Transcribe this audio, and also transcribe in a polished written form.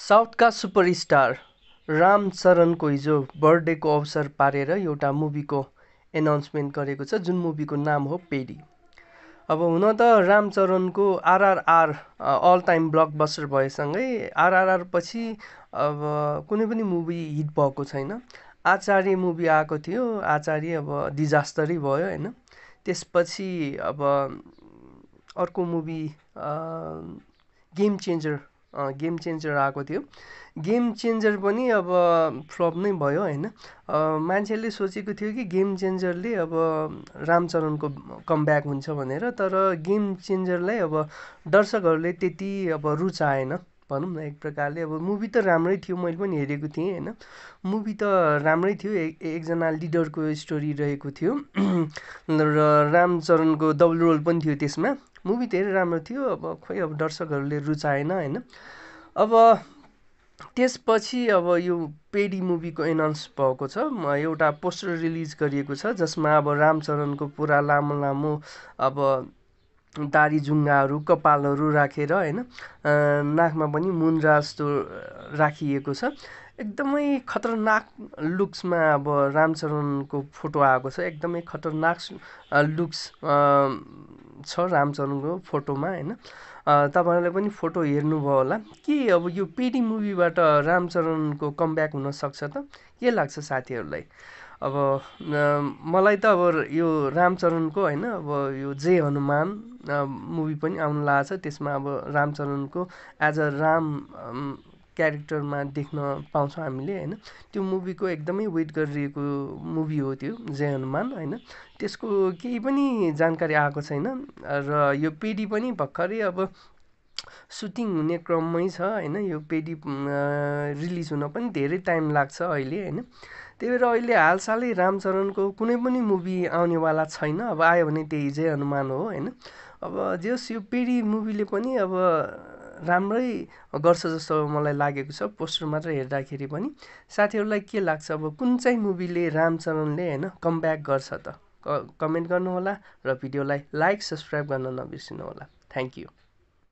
साउथका superstar रामचरणको हिजो बर्थडेको अवसर पारेर एउटा मुभीको एनाउन्समेन्ट गरेको छ, जुन मुभीको नाम हो पेडी। अब हुन त रामचरणको आरआरआर अल टाइम ब्लकबस्टर भएसँगै आरआरआर पछि अब कुनै पनि मुभी हिट भएको छैन। आचार्य मुभी आएको थियो, आचार्य अब डिजास्टरै भयो होइन। त्यसपछि अब अर्को मुभी गेम चेन्जर आएको थियो। गेम चेन्जर पनि अब फ्लप नै भयो होइन। मान्छेले सोचेको थियो कि गेम चेन्जरले अब रामचरणको कमब्याक हुन्छ भनेर, तर गेम चेन्जरलाई अब दर्शकहरूले त्यति अब रुचाएन भनौँ न। एक प्रकारले अब मुभी त राम्रै थियो, मैले पनि हेरेको थिएँ होइन। मुभी त राम्रै थियो, एकजना लिडरको स्टोरी रहेको थियो र रामचरणको डबल रोल पनि थियो त्यसमा। मुभी धेरै राम्रो थियो, अब खोइ अब दर्शकहरूले रुचाएन होइन। अब त्यसपछि अब यो पेडी मुभीको एनाउन्स भएको छ। एउटा पोस्टर रिलिज गरिएको छ जसमा अब रामचरणको पुरा लामो लामो अब दारी जुङ्गाहरू कपालहरू राखेर होइन, नाकमा पनि मुन्द्रा जस्तो राखिएको छ। एकदमै खतरनाक लुक्समा अब रामचरणको फोटो आएको छ। एकदमै खतरनाक लुक्स छ रामचरणको फोटोमा होइन। तपाईँहरूले पनि फोटो हेर्नुभयो होला। के अब यो पेडी मुभीबाट रामचरणको कमब्याक हुनसक्छ त? के लाग्छ साथीहरूलाई? अब मलाई त अब यो रामचरणको होइन, अब यो जय हनुमान मुभी पनि आउनु लागेको छ। त्यसमा अब रामचरणको एज अ राम क्यारेक्टरमा देख्न पाउँछौँ हामीले होइन। त्यो मुभीको एकदमै वेट गरिरहेको मुभी हो त्यो जय हनुमान होइन। त्यसको केही पनि जानकारी आएको छैन र यो पेडी पनि भर्खरै अब सुटिङ हुने क्रममै छ होइन। यो पेडी रिलिज हुन पनि धेरै टाइम लाग्छ अहिले होइन। त्यही भएर अहिले हालसालै रामचरणको कुनै पनि मुभी आउनेवाला छैन। अब आयो भने त्यही जय हनुमान हो होइन। अब जे होस् यो पेडी मुभीले पनि अब राम्रै गर्छ जस्तो मलाई लागेको छ, पोस्टर मात्र हेर्दाखेरि पनि। साथीहरूलाई के लाग्छ, अब कुन चाहिँ मुभीले रामचरणले होइन कमब्याक गर्छ त? कमेन्ट गर्नुहोला र भिडियोलाई लाइक सब्सक्राइब गर्न नबिर्सिनु होला। Thank you.